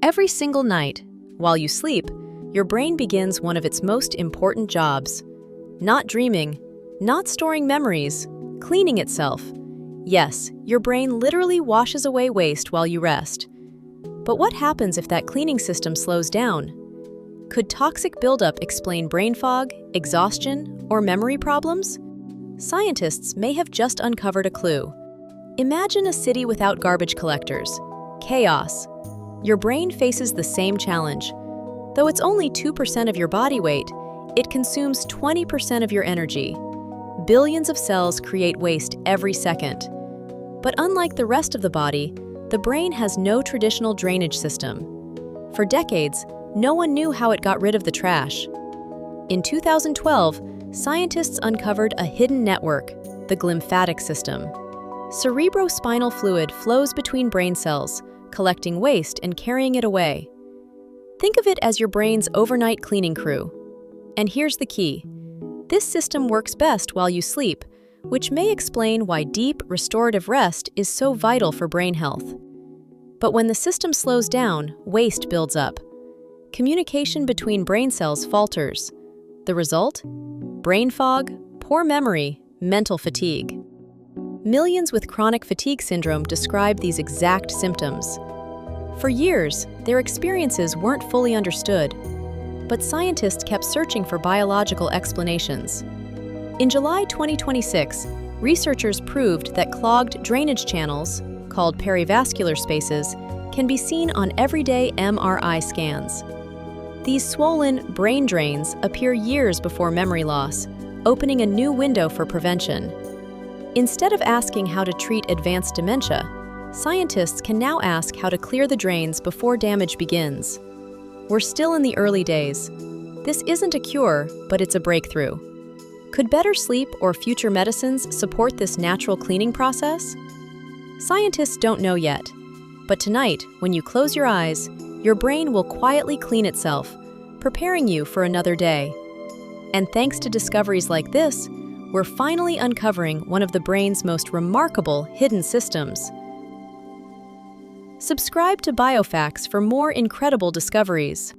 Every single night, while you sleep, your brain begins one of its most important jobs. Not dreaming, not storing memories, cleaning itself. Yes, your brain literally washes away waste while you rest. But what happens if that cleaning system slows down? Could toxic buildup explain brain fog, exhaustion, or memory problems? Scientists may have just uncovered a clue. Imagine a city without garbage collectors. Chaos. Your brain faces the same challenge. Though it's only 2% of your body weight, it consumes 20% of your energy. Billions of cells create waste every second. But unlike the rest of the body, the brain has no traditional drainage system. For decades, no one knew how it got rid of the trash. In 2012, scientists uncovered a hidden network, the glymphatic system. Cerebrospinal fluid flows between brain cells, collecting waste and carrying it away. Think of it as your brain's overnight cleaning crew. And here's the key. This system works best while you sleep, which may explain why deep, restorative rest is so vital for brain health. But when the system slows down, waste builds up. Communication between brain cells falters. The result? Brain fog, poor memory, mental fatigue. Millions with chronic fatigue syndrome describe these exact symptoms. For years, their experiences weren't fully understood, but scientists kept searching for biological explanations. In July 2026, researchers proved that clogged drainage channels, called perivascular spaces, can be seen on everyday MRI scans. These swollen brain drains appear years before memory loss, opening a new window for prevention. Instead of asking how to treat advanced dementia, scientists can now ask how to clear the drains before damage begins. We're still in the early days. This isn't a cure, but it's a breakthrough. Could better sleep or future medicines support this natural cleaning process? Scientists don't know yet, but tonight, when you close your eyes, your brain will quietly clean itself, preparing you for another day. And thanks to discoveries like this, we're finally uncovering one of the brain's most remarkable hidden systems. Subscribe to BioFacts for more incredible discoveries.